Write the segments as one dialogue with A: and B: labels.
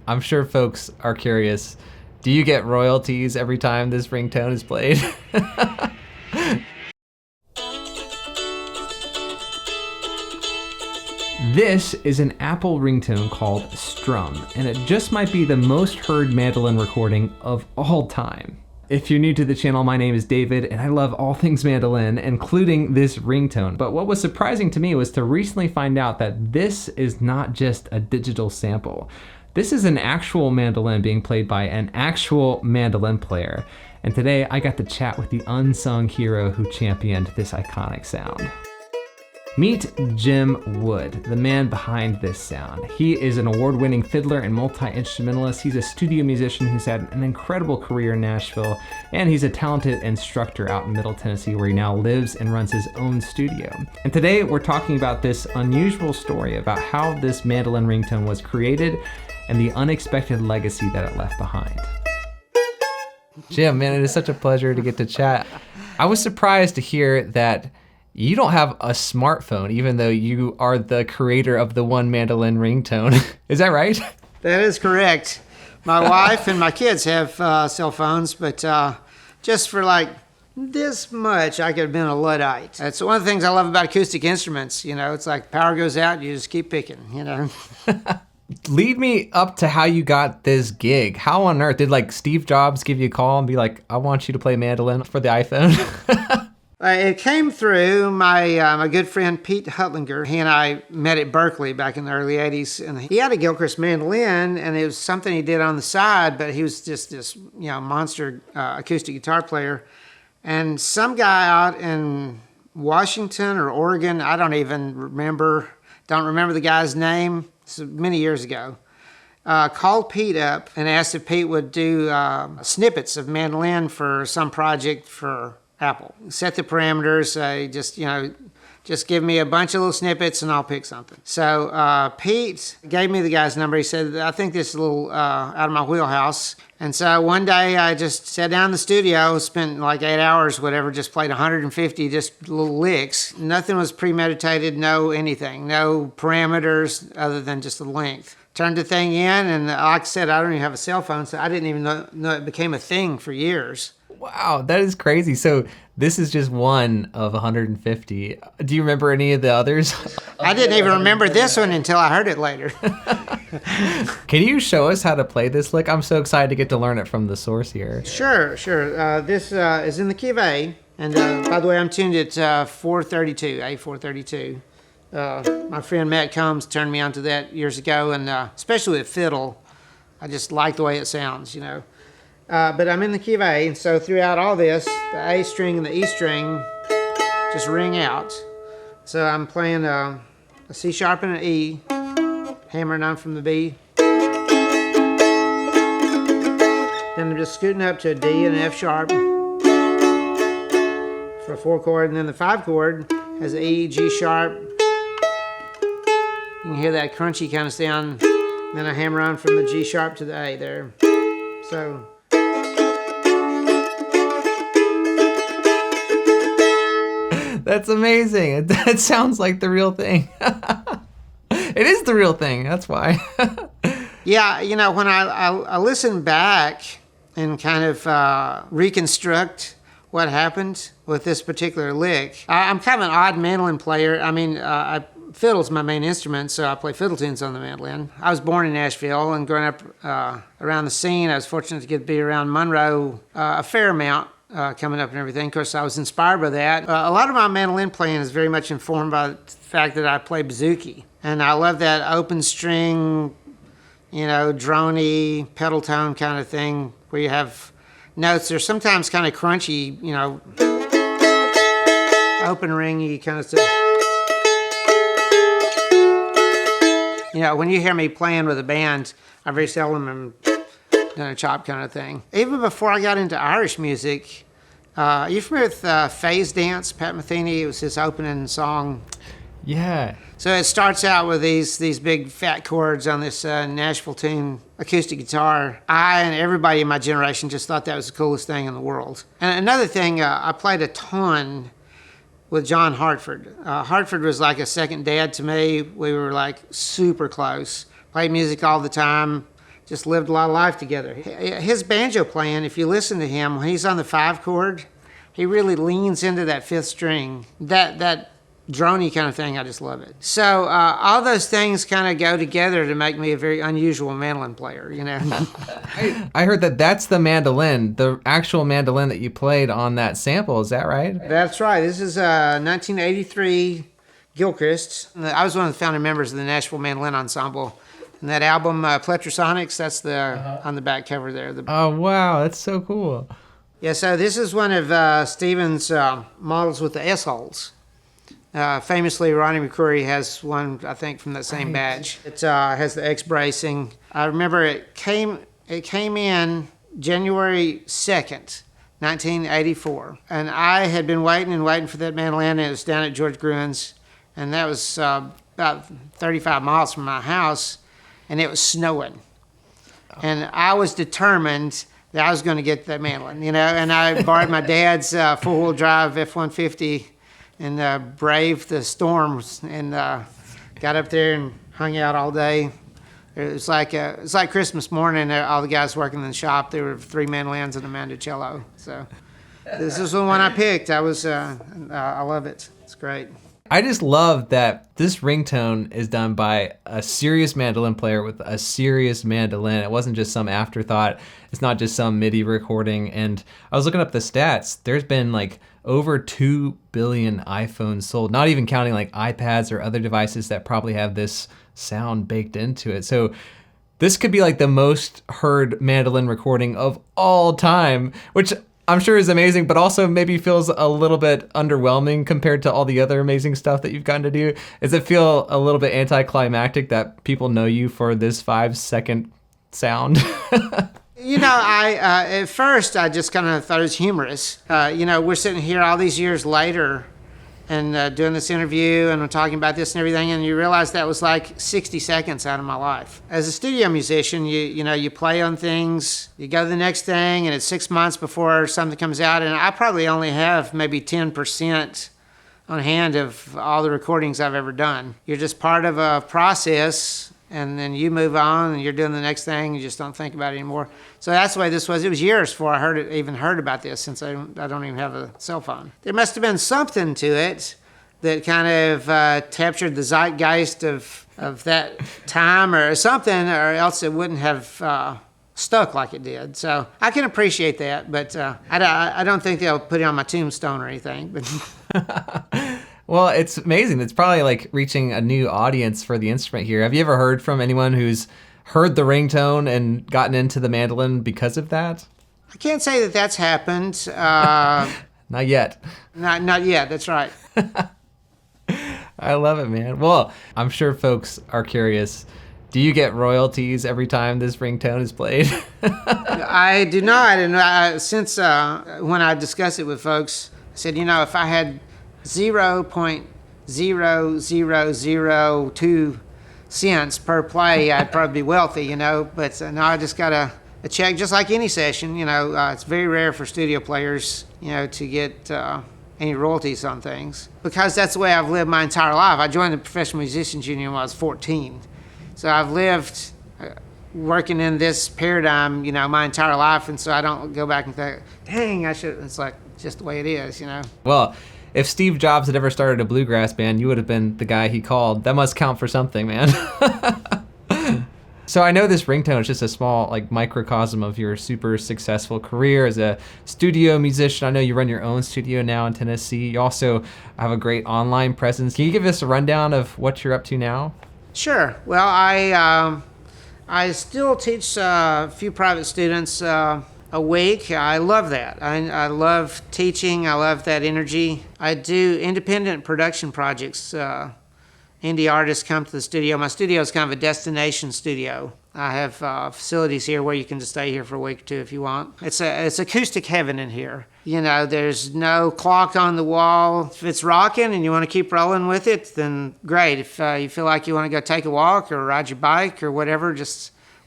A: I'm sure folks are curious. Do you get royalties every time this ringtone is played? This is an Apple ringtone called Strum, and it just might be the most heard mandolin recording of all time. If you're new to the channel, my name is David, and I love all things mandolin, including this ringtone. But what was surprising to me was to recently find out that this is not just a digital sample. This is an actual mandolin being played by an actual mandolin player. And today I got to chat with the unsung hero who championed this iconic sound. Meet Jim Wood, the man behind this sound. He is an award-winning fiddler and multi-instrumentalist. He's a studio musician who's had an incredible career in Nashville, and he's a talented instructor out in Middle Tennessee where he now lives and runs his own studio. And today we're talking about this unusual story about how this mandolin ringtone was created and the unexpected legacy that it left behind. Jim, man, it is such a pleasure to get to chat. I was surprised to hear that you don't have a smartphone, even though you are the creator of the one mandolin ringtone. Is that right?
B: That is correct. My wife and my kids have cell phones, but just for like this much, I could have been a Luddite. That's one of the things I love about acoustic instruments. You know, it's like power goes out, you just keep picking, you know.
A: Lead me up to how you got this gig. How on earth did like Steve Jobs give you a call and be like, I want you to play mandolin for the iPhone?
B: It came through my good friend Pete Hutlinger. He and I met at Berkeley back in the early 80s, and he had a Gilchrist mandolin, and it was something he did on the side, but he was just this monster acoustic guitar player. And some guy out in Washington or Oregon, I don't remember the guy's name, this was many years ago, called Pete up and asked if Pete would do snippets of mandolin for some project for Apple. Set the parameters, just give me a bunch of little snippets and I'll pick something. So Pete gave me the guy's number. He said, I think this is a little out of my wheelhouse. And so one day I just sat down in the studio, spent like 8 hours, whatever, just played 150 just little licks. Nothing was premeditated, no anything, no parameters other than just the length. Turned the thing in, and like I said, I don't even have a cell phone, so I didn't even know it became a thing for years.
A: Wow, that is crazy. So this is just one of 150. Do you remember any of the others?
B: I didn't even remember this one until I heard it later.
A: Can you show us how to play this lick? I'm so excited to get to learn it from the source here.
B: Sure. This is in the key of A, and by the way, I'm tuned at 432, A432. My friend Matt Combs turned me onto that years ago, and especially with fiddle, I just like the way it sounds, you know. But I'm in the key of A, and so throughout all this, the A string and the E string just ring out. So I'm playing a C sharp and an E, hammering on from the B. Then I'm just scooting up to a D and an F sharp for a 4 chord, and then the 5 chord has an E, G sharp. You can hear that crunchy kind of sound. Then I hammer on from the G sharp to the A there. So.
A: That's amazing. That sounds like the real thing. It is the real thing. That's why.
B: Yeah, you know, when I listen back and kind of reconstruct what happened with this particular lick, I'm kind of an odd mandolin player. I mean, fiddle's my main instrument, so I play fiddle tunes on the mandolin. I was born in Nashville, and growing up around the scene, I was fortunate to get to be around Monroe a fair amount. Coming up and everything. Of course, I was inspired by that. A lot of my mandolin playing is very much informed by the fact that I play bouzouki. And I love that open string, you know, droney, pedal tone kind of thing, where you have notes that are sometimes kind of crunchy, you know, open ringy kind of stuff. You know, when you hear me playing with a band, I very seldom am done a chop kind of thing. Even before I got into Irish music, are you familiar with Phase Dance, Pat Metheny? It was his opening song.
A: Yeah.
B: So it starts out with these big fat chords on this Nashville tune acoustic guitar. I and everybody in my generation just thought that was the coolest thing in the world. And another thing, I played a ton with John Hartford. Hartford was like a second dad to me. We were like super close. Played music all the time. just lived a lot of life together. His banjo playing, if you listen to him, when he's on the 5 chord, he really leans into that 5th string. That droney kind of thing, I just love it. So all those things kind of go together to make me a very unusual mandolin player, you know.
A: I heard that's the mandolin, the actual mandolin that you played on that sample. Is that right?
B: That's right. This is 1983 Gilchrist. I was one of the founding members of the Nashville Mandolin Ensemble. And that album, Plectrosonics, that's the on the back cover there.
A: Oh, wow. That's so cool.
B: Yeah, so this is one of Stephen's models with the S-holes. Famously, Ronnie McCrory has one, I think, from that same batch. It has the X bracing. I remember it came in January 2nd, 1984. And I had been waiting for that mandolin, and it was down at George Gruen's. And that was about 35 miles from my house, and it was snowing. And I was determined that I was going to get that mandolin, you know. And I borrowed my dad's four-wheel drive F-150 and braved the storms and got up there and hung out all day. It was like Christmas morning. All the guys working in the shop, there were 3 mandolins and a mandocello. So this is the one I picked. I love it. It's great.
A: I just love that this ringtone is done by a serious mandolin player with a serious mandolin. It wasn't just some afterthought. It's not just some MIDI recording. And I was looking up the stats. There's been like over 2 billion iPhones sold, not even counting like iPads or other devices that probably have this sound baked into it. So this could be like the most heard mandolin recording of all time, which I'm sure is amazing, but also maybe feels a little bit underwhelming compared to all the other amazing stuff that you've gotten to do. Does it feel a little bit anticlimactic that people know you for this 5-second sound?
B: You know, at first I just kind of thought it was humorous. You know, we're sitting here all these years later and doing this interview and I'm talking about this and everything, and you realize that was like 60 seconds out of my life. As a studio musician, you play on things, you go to the next thing, and it's 6 months before something comes out, and I probably only have maybe 10% on hand of all the recordings I've ever done. You're just part of a process, and then you move on and you're doing the next thing, you just don't think about it anymore. So that's the way this was. It was years before I even heard about this, since I don't even have a cell phone. There must have been something to it that kind of captured the zeitgeist of that time or something, or else it wouldn't have stuck like it did. So I can appreciate that, but I don't think they'll put it on my tombstone or anything. But
A: Well, it's amazing. It's probably like reaching a new audience for the instrument here. Have you ever heard from anyone who's heard the ringtone and gotten into the mandolin because of that?
B: I can't say that that's happened.
A: Not yet.
B: Not yet, that's right.
A: I love it, man. Well, I'm sure folks are curious. Do you get royalties every time this ringtone is played?
B: I do not. And since when I discuss it with folks, I said, if I had 0.00002 cents per play, I'd probably be wealthy, But now I just got a check, just like any session. It's very rare for studio players, to get any royalties on things, because that's the way I've lived my entire life. I joined the Professional Musicians Union when I was 14. So I've lived working in this paradigm, my entire life, and so I don't go back and think, dang, I should. It's like just the way it is,
A: Well, if Steve Jobs had ever started a bluegrass band, you would have been the guy he called. That must count for something, man. So I know this ringtone is just a small microcosm of your super successful career as a studio musician. I know you run your own studio now in Tennessee. You also have a great online presence. Can you give us a rundown of what you're up to now?
B: Sure. Well, I still teach a few private students a week. I love that. I love teaching. I love that energy. I do independent production projects. Indie artists come to the studio. My studio is kind of a destination studio. I have facilities here where you can just stay here for a week or two if you want. It's acoustic heaven in here. There's no clock on the wall. If it's rocking and you want to keep rolling with it, then great. If you feel like you want to go take a walk or ride your bike or whatever,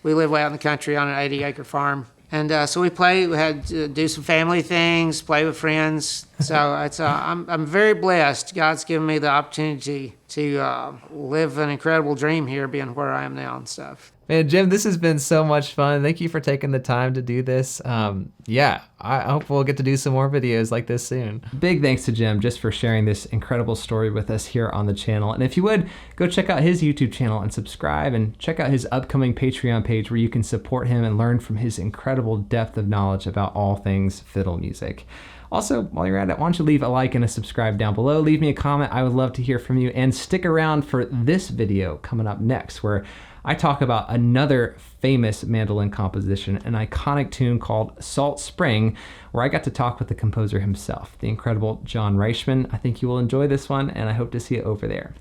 B: we live way out in the country on an 80-acre farm. And so we had to do some family things, play with friends. So I'm very blessed. God's given me the opportunity to live an incredible dream here, being where I am now and stuff.
A: Man, Jim, this has been so much fun. Thank you for taking the time to do this. Yeah, I hope we'll get to do some more videos like this soon. Big thanks to Jim just for sharing this incredible story with us here on the channel. And if you would, go check out his YouTube channel and subscribe, and check out his upcoming Patreon page where you can support him and learn from his incredible depth of knowledge about all things fiddle music. Also, while you're at it, why don't you leave a like and a subscribe down below. Leave me a comment. I would love to hear from you. And stick around for this video coming up next, where I talk about another famous mandolin composition, an iconic tune called Salt Spring, where I got to talk with the composer himself, the incredible John Reichman. I think you will enjoy this one, and I hope to see you over there.